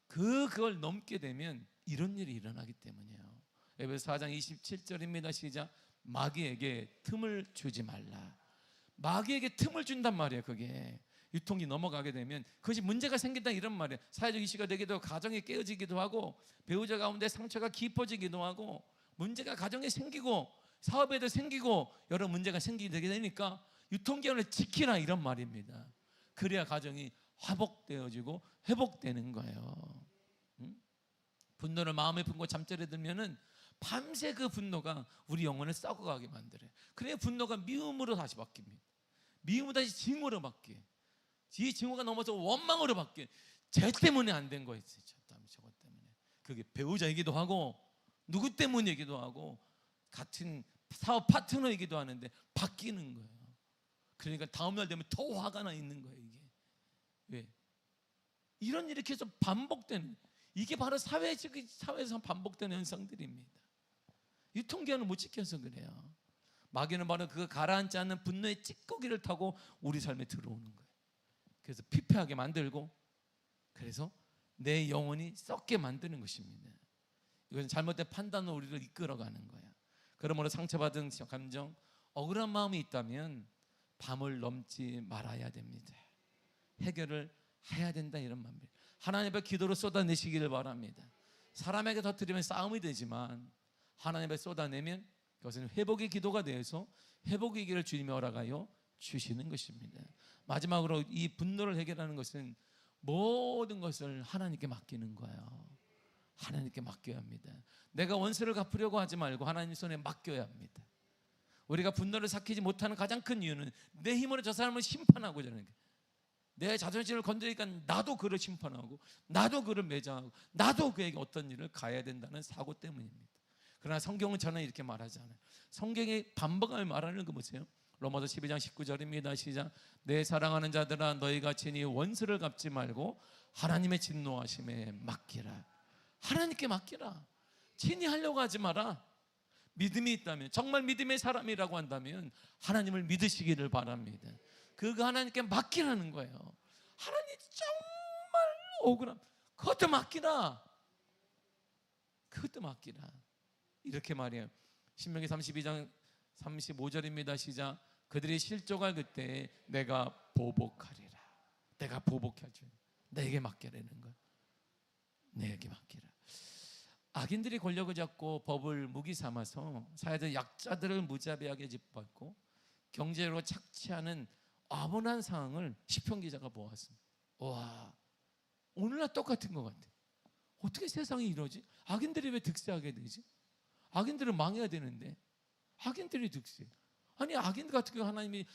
그걸 넘게 되면 이런 일이 일어나기 때문이에요. 에베소 4장 27절입니다. 시작. 마귀에게 틈을 주지 말라. 마귀에게 틈을 준단 말이에요. 그게 유통이 넘어가게 되면 그것이 문제가 생긴다 이런 말이에요. 사회적 이슈가 되기도 하고 가정이 깨어지기도 하고 배우자 가운데 상처가 깊어지기도 하고 문제가 가정에 생기고 사업에도 생기고 여러 문제가 생기게 되니까 유통기한을 지키라 이런 말입니다. 그래야 가정이 화복되어지고 회복되는 거예요. 분노를 마음에 품고 잠자리에 들면은 밤새 그 분노가 우리 영혼을 썩어가게 만들어요. 그래야 분노가 미움으로 다시 바뀝니다. 미움으로 다시 증오로 바뀌어요. 이 증오가 넘어서 원망으로 바뀌어요. 쟤 때문에 안 된 거였어요. 저것 때문에. 그게 배우자이기도 하고 누구 때문이기도 하고 같은 사업 파트너이기도 하는데 바뀌는 거예요. 그러니까 다음날 되면 더 화가 나 있는 거예요. 이게 왜? 이런 일이 계속 반복되는, 이게 바로 사회에서 반복되는 현상들입니다. 유통기한을 못 지켜서 그래요. 마귀는 바로 그 가라앉지 않는 분노의 찌꺼기를 타고 우리 삶에 들어오는 거예요. 그래서 피폐하게 만들고 그래서 내 영혼이 썩게 만드는 것입니다. 이것은 잘못된 판단으로 우리를 이끌어가는 거야. 그러므로 상처받은 감정, 억울한 마음이 있다면 밤을 넘지 말아야 됩니다. 해결을 해야 된다 이런 말입니다. 하나님 앞에 기도로 쏟아내시기를 바랍니다. 사람에게 터뜨리면 싸움이 되지만 하나님 앞에 쏟아내면 그것은 회복의 기도가 되어서 회복의 길을 주님이 허락하여 주시는 것입니다. 마지막으로 이 분노를 해결하는 것은 모든 것을 하나님께 맡기는 거예요. 하나님께 맡겨야 합니다. 내가 원수를 갚으려고 하지 말고 하나님 손에 맡겨야 합니다. 우리가 분노를 삭히지 못하는 가장 큰 이유는 내 힘으로 저 사람을 심판하고자 하는 거예요. 내 자존심을 건드리니까 나도 그를 심판하고 나도 그를 매장하고 나도 그에게 어떤 일을 가해야 된다는 사고 때문입니다. 그러나 성경은 저는 이렇게 말하지 않아요. 성경의 반복하며 말하는 거 보세요. 로마서 12장 19절입니다. 시작. 내 사랑하는 자들아 너희가 친히 원수를 갚지 말고 하나님의 진노하심에 맡기라. 하나님께 맡기라. 친히 하려고 하지 마라. 믿음이 있다면, 정말 믿음의 사람이라고 한다면 하나님을 믿으시기를 바랍니다. 그거 하나님께 맡기라는 거예요. 하나님 정말 억울함, 그것도 맡기라. 그것도 맡기라. 이렇게 말해요. 신명기 32장 35절입니다. 시작. 그들이 실족할 그때 내가 보복하리라. 내가 보복할 줄 내게 맡기라는 거야. 내게 맡기라. 악인들이 권력을 잡고 법을 무기 삼아서 사회적 약자들을 무자비하게 짓밟고 경제로 착취하는 암울한 상황을 시편 기자가 보았습니다. 와, 오늘날 똑같은 것 같아. 어떻게 세상이 이러지? 악인들이 왜 득세하게 되지? 악인들은 망해야 되는데 악인들이 득세. 아니 악인들 같은 경우 하나님이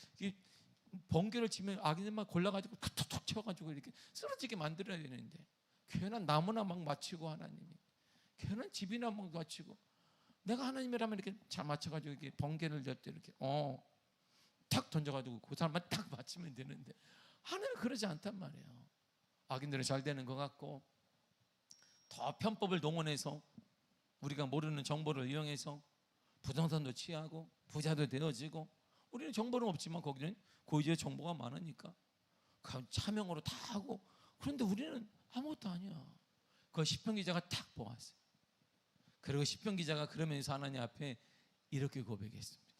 번개를 치면 악인들만 골라가지고 툭툭툭 쳐가지고 이렇게 쓰러지게 만들어야 되는데 괜한 나무나 막 맞추고 하나님이 괜한 집이나 막 맞추고 내가 하나님이라면 이렇게 잘 맞춰가지고 이렇게 번개를 졌대 이렇게 탁 던져가지고 그 사람만 딱 맞추면 되는데 하나님은 그러지 않단 말이에요. 악인들은 잘 되는 것 같고 더 편법을 동원해서 우리가 모르는 정보를 이용해서 부동산도 취하고 부자도 되어지고 우리는 정보는 없지만 거기는 고지의 정보가 많으니까 차명으로 다 하고 그런데 우리는 아무것도 아니야. 그걸 시편 기자가 딱 보았어요. 그리고 시편 기자가 그러면서 하나님 앞에 이렇게 고백했습니다.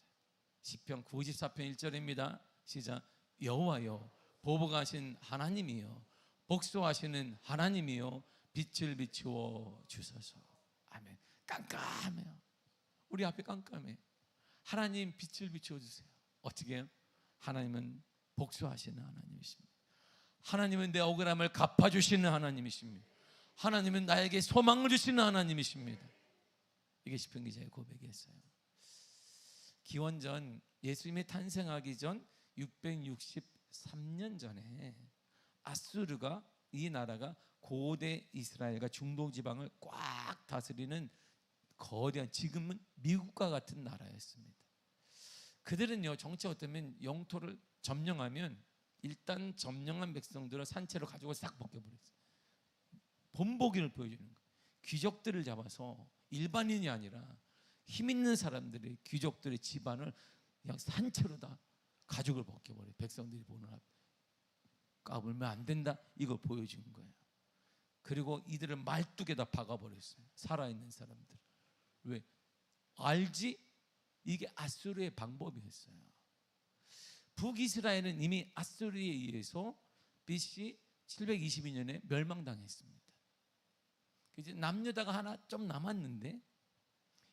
시편 94편 1절입니다. 시작. 여호와여 보복하신 하나님이여 복수하시는 하나님이여 빛을 비추어 주소서. 아멘. 깜깜해요. 우리 앞에 깜깜해. 하나님 빛을 비추어 주세요. 어떻게 해요? 하나님은 복수하시는 하나님이십니다. 하나님은 내 억울함을 갚아주시는 하나님이십니다. 하나님은 나에게 소망을 주시는 하나님이십니다. 이게 시편 기자의 고백이었어요. 기원전 예수님이 탄생하기 전 663년 전에 아수르가 이 나라가 고대 이스라엘과 중동 지방을 꽉 다스리는 거대한 지금은 미국과 같은 나라였습니다. 그들은요 정치 어쩌면 영토를 점령하면 일단 점령한 백성들을 산채로 가지고 싹 벗겨버렸어요. 본보기를 보여주는 거예요. 귀족들을 잡아서 일반인이 아니라 힘 있는 사람들의 귀족들의 집안을 그냥 산채로 다 가죽을 벗겨버려요. 백성들이 보는 앞에 까불면 안 된다 이걸 보여준 거예요. 그리고 이들을 말뚝에다 박아버렸어요. 살아있는 사람들. 왜? 알지? 이게 아수르의 방법이었어요. 북이스라엘은 이미 아수르에 의해서 BC 722년에 멸망당했습니다. 이제 남유다가 하나 좀 남았는데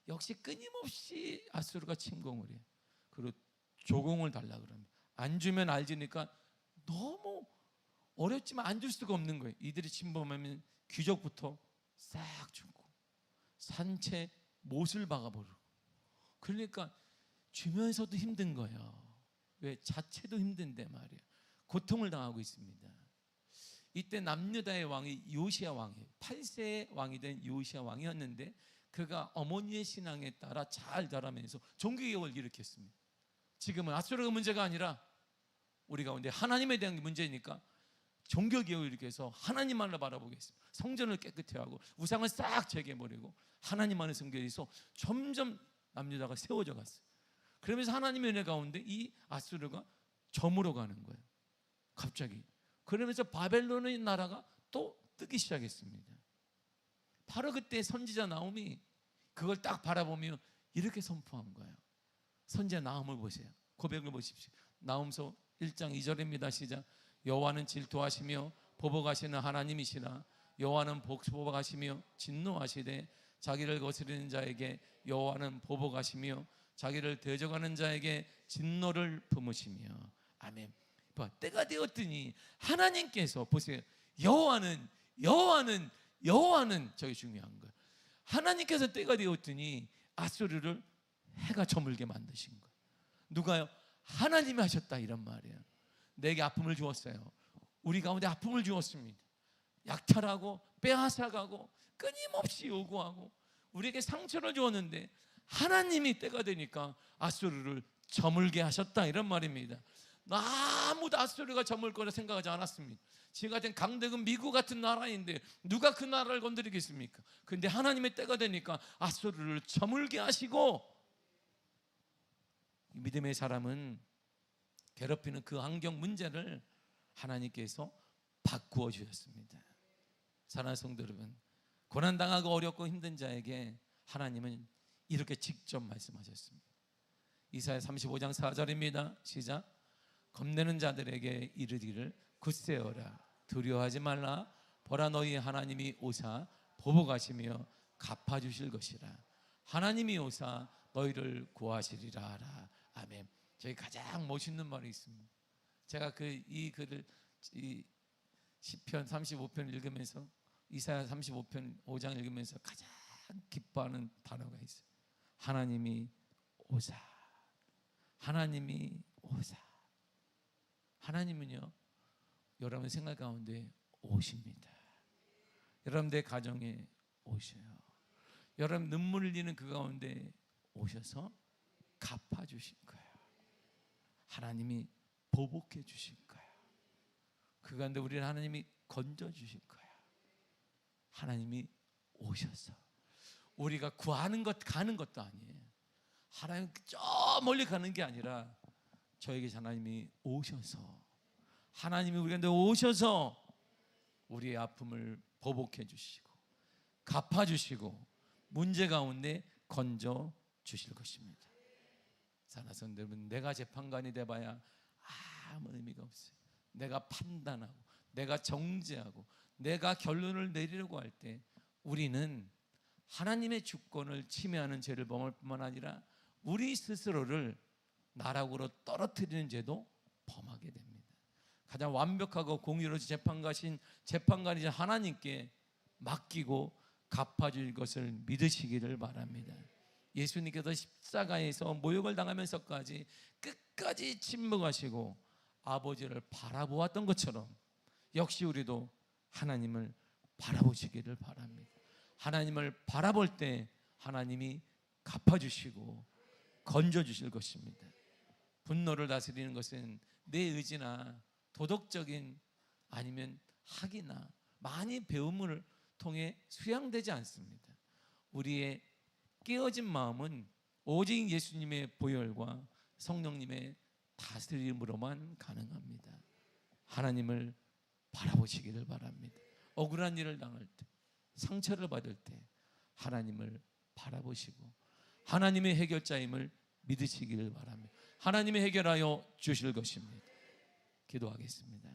역시 끊임없이 아수르가 침공을 해요. 그리고 조공을 달라 그럽니다. 안 주면 알지니까 너무 어렵지만 안 줄 수가 없는 거예요. 이들이 침범하면 귀족부터 싹 죽고 산채 못을 박아버리고 그러니까 주면서도 힘든 거예요. 왜? 자체도 힘든데 말이에요. 고통을 당하고 있습니다. 이때 남유다의 왕이 요시야 왕이에요. 8세의 왕이 된 요시야 왕이었는데 그가 어머니의 신앙에 따라 잘 자라면서 종교개혁을 일으켰습니다. 지금은 아수르가 문제가 아니라 우리 가운데 하나님에 대한 게 문제니까 종교개혁을 일으켜서 하나님만을 바라보겠습니다. 성전을 깨끗이 하고 우상을 싹 제거해버리고 하나님만을 섬기면서 점점 남유다가 세워져 갔어요. 그러면서 하나님의 은혜 가운데 이 아수르가 저물어 가는 거예요. 갑자기. 그러면서 바벨론의 나라가 또 뜨기 시작했습니다. 바로 그때 선지자 나홈이 그걸 딱 바라보며 이렇게 선포한 거예요. 선지자 나홈을 보세요. 고백을 보십시오. 나홈서 1장 2절입니다. 시작. 여호와는 질투하시며 보복하시는 하나님이시라. 여호와는 보복하시며 진노하시되 자기를 거스르는 자에게 여호와는 보복하시며 자기를 대적하는 자에게 진노를 품으시며. 아멘. 때가 되었더니 하나님께서 보세요. 여호와는 저게 중요한 거예요. 하나님께서 때가 되었더니 아수르를 해가 저물게 만드신 거예요. 누가요? 하나님이 하셨다 이런 말이에요. 내게 아픔을 주었어요. 우리 가운데 아픔을 주었습니다. 약탈하고 빼앗아가고 끊임없이 요구하고 우리에게 상처를 주었는데 하나님이 때가 되니까 아수르를 저물게 하셨다, 이런 말입니다. 아무도 아수르가 저물 거라 생각하지 않았습니다. 지금 같은 강대국 미국 같은 나라인데 누가 그 나라를 건드리겠습니까? 그런데 하나님의 때가 되니까 아수르를 저물게 하시고, 믿음의 사람은 괴롭히는 그 환경 문제를 하나님께서 바꾸어 주셨습니다. 사랑하는 성도 여러분, 고난당하고 어렵고 힘든 자에게 하나님은 이렇게 직접 말씀하셨습니다. 이사야 35장 4절입니다. 시작. 겁내는 자들에게 이르기를 굳세어라, 두려워하지 말라. 보라, 너희 하나님이 오사 보복하시며 갚아주실 것이라. 하나님이 오사 너희를 구하시리라 하라. 아멘. 저희 가장 멋있는 말이 있습니다. 제가 이 글을, 이 시편 35편 읽으면서, 이사야 35편 5장 읽으면서 가장 기뻐하는 단어가 있어요. 하나님이 오사. 하나님이 오사. 하나님은요, 여러분 생각 가운데 오십니다. 여러분들 가정에 오셔요. 여러분 눈물 흘리는 그 가운데 오셔서 갚아주실 거예요. 하나님이 보복해 주실 거예요. 그 가운데 우리는 하나님이 건져주실 거예요. 하나님이 오셔서, 우리가 구하는 것, 가는 것도 아니에요. 하나님 저 멀리 가는 게 아니라 저에게 하나님이 오셔서, 하나님이 우리 가운데 오셔서 우리의 아픔을 보복해 주시고 갚아 주시고 문제 가운데 건져 주실 것입니다. 사랑하는 성도 여러분, 내가 재판관이 돼봐야 아무 의미가 없어요. 내가 판단하고 내가 정죄하고 내가 결론을 내리려고 할 때 우리는 하나님의 주권을 침해하는 죄를 범할 뿐만 아니라 우리 스스로를 나락으로 떨어뜨리는 죄도 범하게 됩니다. 가장 완벽하고 공의로운 재판관이신 하나님께 맡기고 갚아줄 것을 믿으시기를 바랍니다. 예수님께서 십자가에서 모욕을 당하면서까지 끝까지 침묵하시고 아버지를 바라보았던 것처럼 역시 우리도 하나님을 바라보시기를 바랍니다. 하나님을 바라볼 때 하나님이 갚아주시고 건져주실 것입니다. 분노를 다스리는 것은 내 의지나 도덕적인 아니면 학이나 많이 배움을 통해 수양되지 않습니다. 우리의 깨어진 마음은 오직 예수님의 보혈과 성령님의 다스림으로만 가능합니다. 하나님을 바라보시기를 바랍니다. 억울한 일을 당할 때, 상처를 받을 때 하나님을 바라보시고 하나님의 해결자임을 믿으시기를 바랍니다. 하나님이 해결하여 주실 것입니다. 기도하겠습니다.